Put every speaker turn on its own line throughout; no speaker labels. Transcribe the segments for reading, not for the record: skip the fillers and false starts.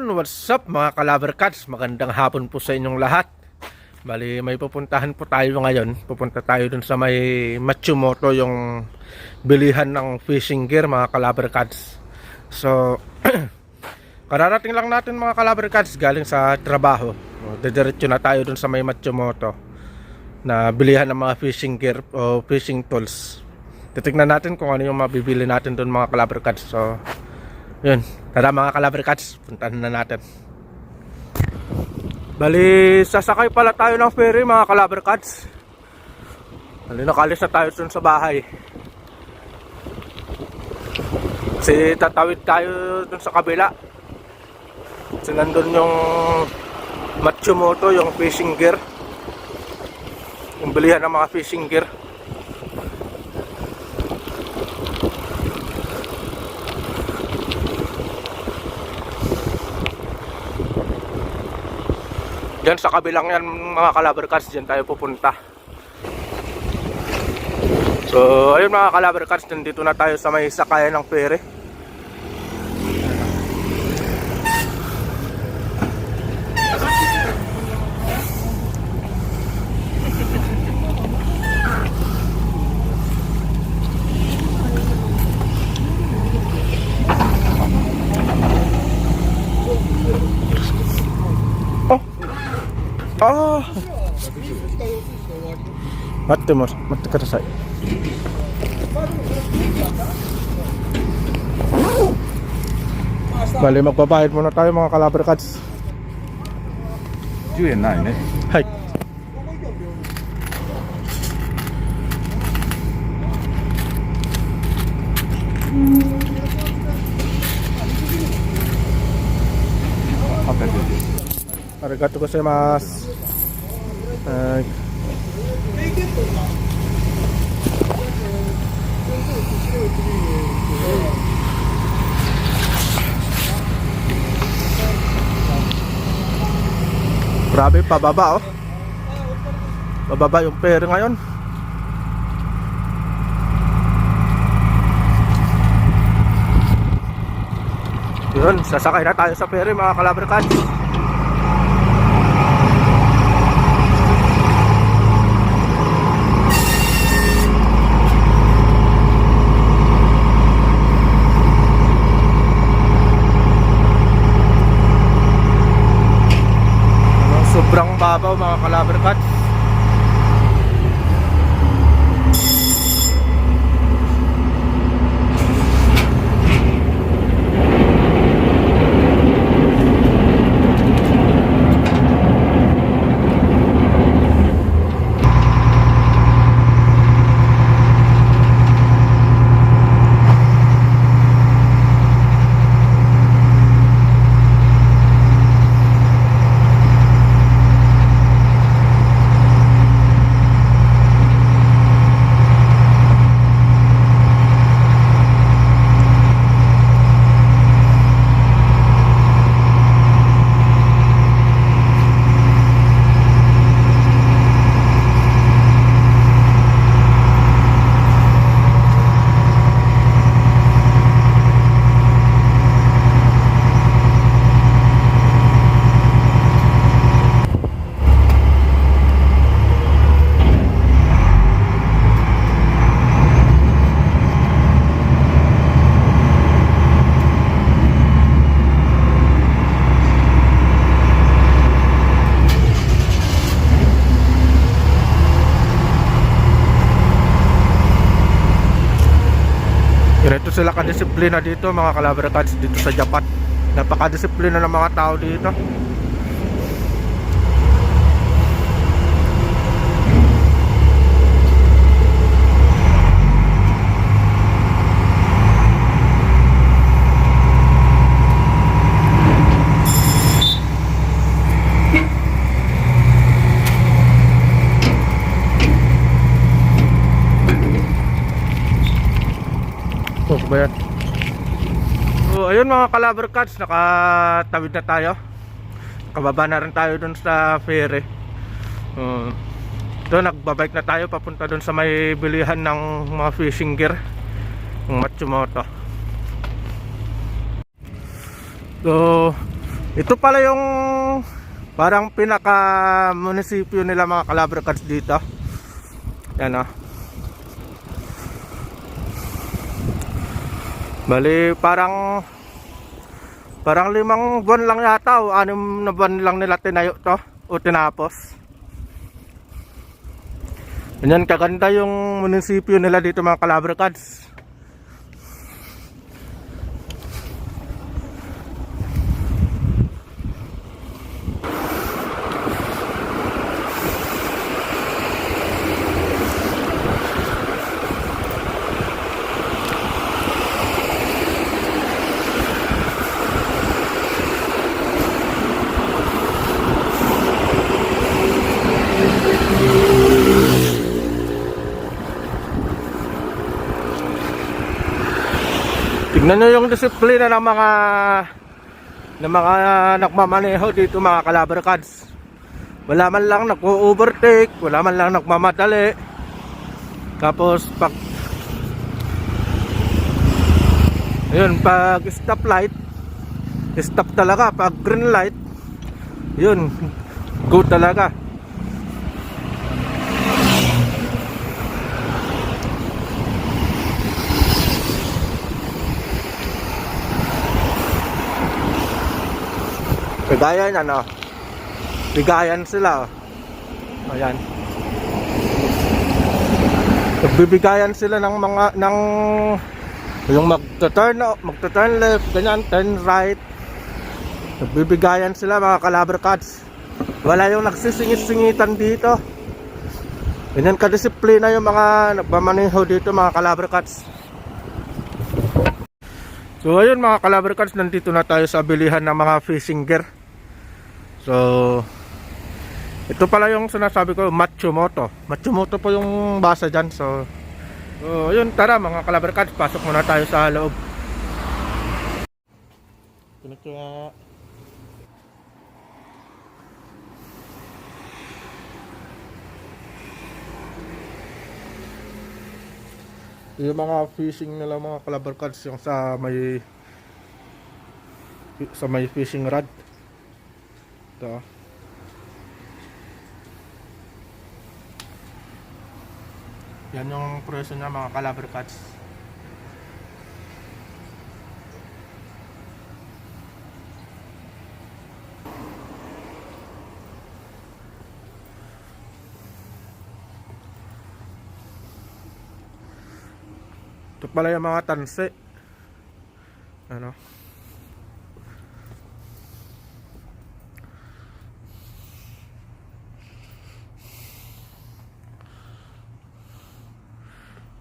Ayun, what's up mga Calaver Cats? Magandang hapon po sa inyong lahat. Bali, may pupuntahan po tayo ngayon. Pupunta tayo dun sa may Matsumoto, yung bilihan ng fishing gear mga Calaver Cats. So, kararating lang natin mga Calaver Cats galing sa trabaho. Didiretso na tayo dun sa may Matsumoto na bilihan ng mga fishing gear o fishing tools. Titignan natin kung ano yung mabibili natin dun mga Calaver Cats. So, yun, tara mga Calaver Cats, puntahan na natin. Bali, sasakay pala tayo ng ferry mga Calaver Cats. Bali, nakalis na tayo dun sa bahay. Kasi tatawid tayo dun sa kabila. Kasi nandun yung Matsumoto, yung fishing gear, yung bilihan ng mga fishing gear. Diyan sa kabilang yan mga Calaver Cats, diyan tayo pupunta. So ayun mga Calaver Cats, nandito na tayo sa may sakayan ng ferry. Oh, 待ってます。待ってください。Bali, magbabayad muna tayo mga Calaver Cats.
10円ないね。
はい。Arigatou gozaimasu.はい。Grabe, pababa oh. Pababa yung ferry ngayon. Yun, sasakay na tayo sa ferry mga Calaver Cats. Sobrang babaw mga Calaver Cats. Ito sila kadisiplina dito mga Calaver Cats dito sa Japan. Napakadisiplina ng mga tao dito. Ba yan? So ayun mga Calaver Cats, nakatawid na tayo. Kababa na rin tayo dun sa ferry. Doon nagbabike na tayo papunta dun sa may bilihan ng mga fishing gear, ng Matsumoto. So Ito pala yung parang pinaka munisipyo nila mga Calabar Cats dito. Yan o. Bali parang 5 buwan lang yata o 6 na buwan lang nila tinayo to o tinapos. Ganyan kaganda yung munisipyo nila dito mga Calabar Cats. Tignan nyo yung disiplina ng mga nagmamaneho dito mga Calabar Cats. Wala man lang nag-overtake, wala man lang nagmamadali. Tapos pag stoplight, stop talaga. Pag green light, yun, go talaga. Bigayan ano, bigayan sila. Ayan, nagbibigayan sila ng mga yung magto-turn left, ganyan, turn right. Nagbibigayan sila mga Calabar Cats. Wala yung nagsisingit-singitan dito. Ganyan kadisiplina yung mga nagmamaneho dito mga Calabar Cats. So ayun mga Calabar Cats, nandito na tayo sa bilihan ng mga fishing gear. So ito pala yung sinasabi ko, Matsumoto. Matsumoto po yung basa dyan. So ayun, tara mga Calabar Cats, pasok muna tayo sa loob. Yung mga fishing nila mga Calabar Cats, yung sa may fishing rod. Ito. Yan yung presyo niya mga Calabar Cats. Ito pala yung mga tanse. Ano?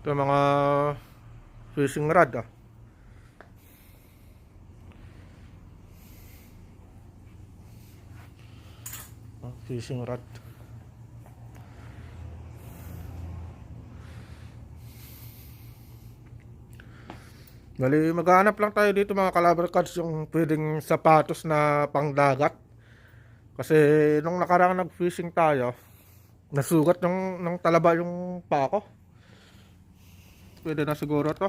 Ito mga fishing rod ah. Fishing rod. Bali, maghanap lang tayo dito mga Calabar Cats yung pwedeng sapatos na pangdagat. Kasi nung nakarang nag-fishing tayo, nasugat ng talaba yung paa ko. Pwede na siguro to.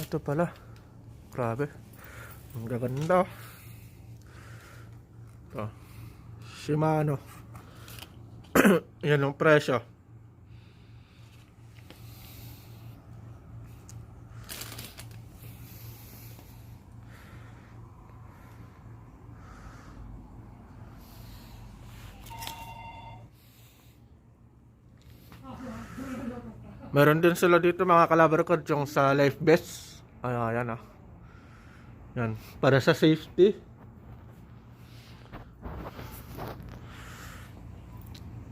Ito pala. Grabe. Ang gaganda. Ito. Shimano. Yan ang presyo. Meron din sila dito mga Calabar Cats yung sa life vest. Ayan ah. Yan, para sa safety.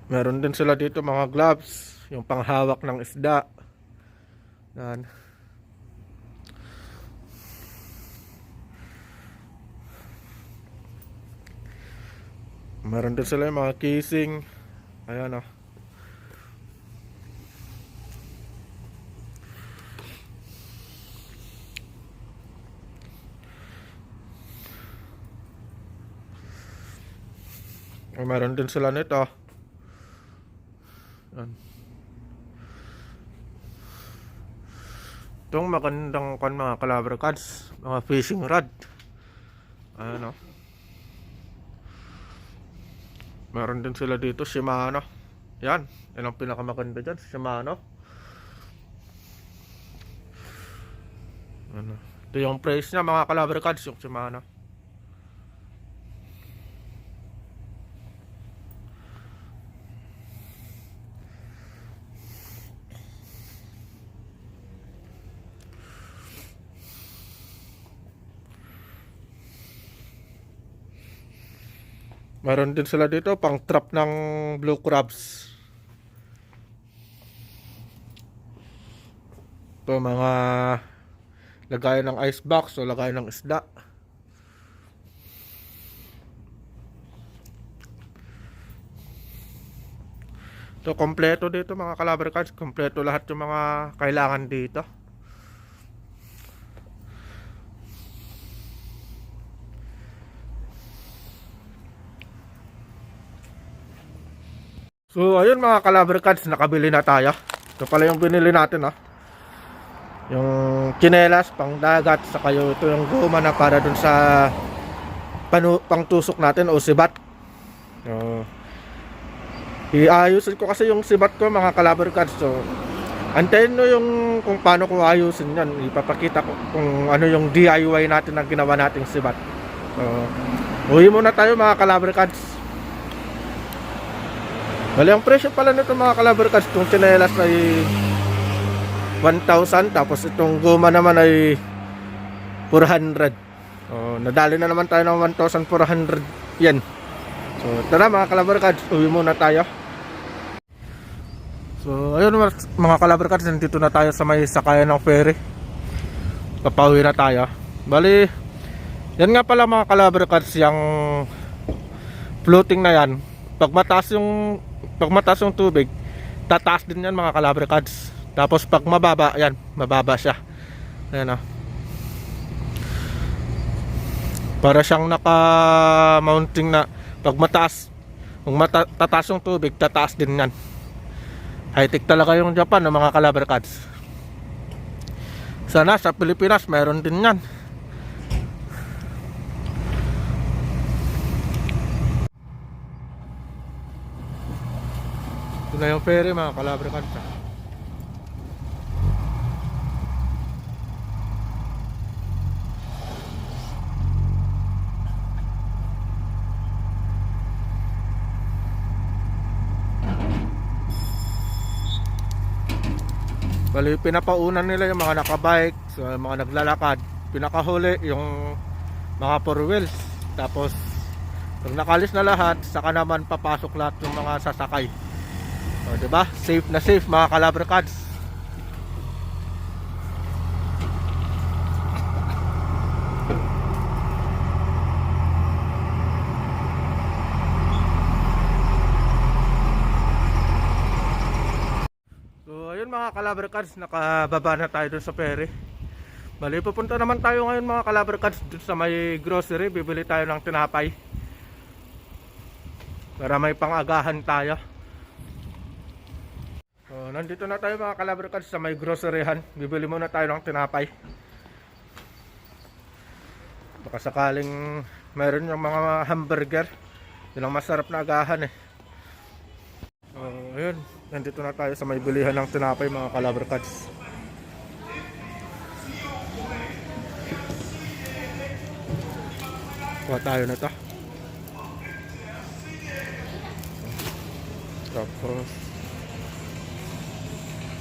Meron din sila dito mga gloves, yung panghawak ng isda. Yan. Meron din sila yung mga casing. Ayan ah. Meron din sila nito. Yan. Itong magandang mga caliber cards, mga fishing rod. Ayan o. Meron din sila dito, Shimano. Yan ang pinakamaganda dyan, Shimano. Ano. Ito yung price niya mga caliber cards, yung Shimano. Meron din sila dito pang trap ng blue crabs. Ito mga lagayan ng ice box o lagayan ng isda. Ito kompleto dito mga caliber cards, kompleto lahat yung mga kailangan dito. So ayun mga caliber cards, nakabili na tayo. Ito pala yung binili natin yung tsinelas pang dagat, saka ito yung goma na para dun sa pangtusok natin o sibat. So, iayusin ko kasi yung sibat ko mga caliber cards. So antayin nyo yung kung paano ko ayusin yan. Ipapakita ko kung ano yung DIY natin na ginawa nating sibat. So uwi muna tayo mga caliber cards. Bali, ang presyo pala nito mga caliber cards, itong tsinelas ay 1,000, tapos itong goma naman ay 400. Nadali na naman tayo ng 1,400 yan. So tara mga caliber cards, uwi muna tayo. So ayun mga caliber cards, nandito na tayo sa may sakayan ng ferry. Papauwi na tayo. Bali, yan nga pala mga caliber cards, yung floating na yan, pag mataas yung tubig, tataas din yan mga caliber cards. Tapos pag mababa, yan, mababa siya. Ayan para siyang naka-mounting na pag mataas, kung tataas yung tubig, tataas din yan. High-tech talaga yung Japan ng mga caliber cards. Sana sa Pilipinas mayroon din yan. Ito na yung ferry mga caliber cards. Bali, pinapaunan nila yung mga nakabike, so, mga naglalakad. Pinakahuli yung mga 4 wheels. Tapos pag nakalis na lahat, saka naman papasok lahat yung mga sasakay. So, diba? Safe na safe mga caliber cards. So ayun mga caliber cards, nakababa na tayo dun sa ferry. Bali, pupunta naman tayo ngayon mga caliber cards dun sa may grocery. Bibili tayo ng tinapay para may pangagahan tayo. So nandito na tayo mga caliber cards sa may groceryhan. Bibili muna tayo ng tinapay. Baka sakaling mayroon yung mga hamburger. Yun ang masarap na agahan So ayun, nandito na tayo sa may bilihan ng tinapay mga caliber cards. Kuha tayo na ito. Tapos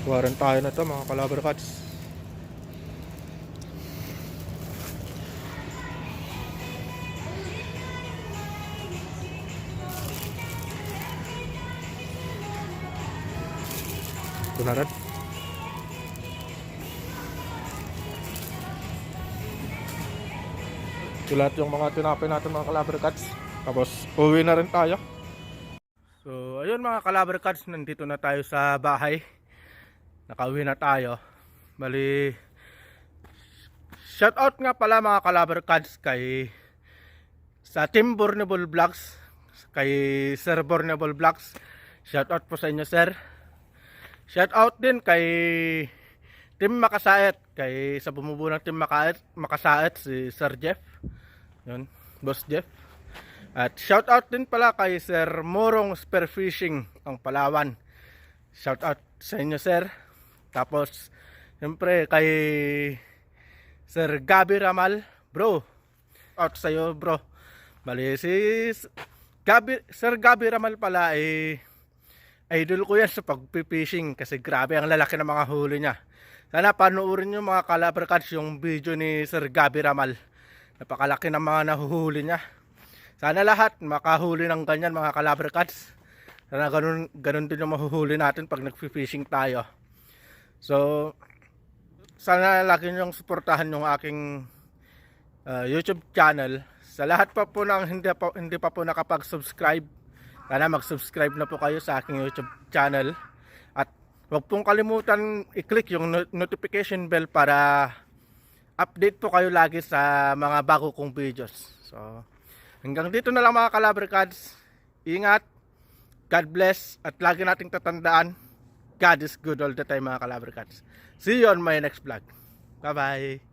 kuha rin tayo na ito mga caliber cards. Ito na rin. Ito lahat yung mga tinapay natin mga caliber cards. Tapos uwi na rin tayo. So ayun mga caliber cards, nandito na tayo sa bahay. Nakauwi na tayo. Bali, shout out nga pala mga caliber cards kay sa Team Bornable Vlogs, kay Sir Bornable Vlogs. Shoutout po sa inyo, sir. Shoutout din kay Team Makasaet, kay sa bumubuo ng Team Makasaet si Sir Jeff. Yun, Boss Jeff. At shoutout din pala kay Sir Morong Spearfishing ang Palawan. Shoutout sa inyo, sir. Tapos siyempre kay Sir Gabi Ramal, bro. Out sa iyo, bro. Bali si Sir Gabi Ramal pala idol ko yan sa pag-fishing kasi grabe ang lalaki ng mga huli niya. Sana panoorin nyo mga Calabar Cats yung video ni Sir Gabi Ramal. Napakalaki ng mga nahuhuli niya. Sana lahat makahuli ng ganyan mga Calabar Cats. Sana ganun din yung mahuhuli natin pag nag-fishing tayo. So sana lagi nyo suportahan yung aking YouTube channel. Sa lahat pa po ng hindi pa po nakapag-subscribe, sana mag-subscribe na po kayo sa aking YouTube channel. At huwag pong kalimutan i-click yung notification bell para update po kayo lagi sa mga bago kong videos. So, hanggang dito na lang mga Calabar Cats. Ingat, God bless, at lagi nating tatandaan, God is good all the time mga Calabar Cats. See you on my next vlog. Bye-bye.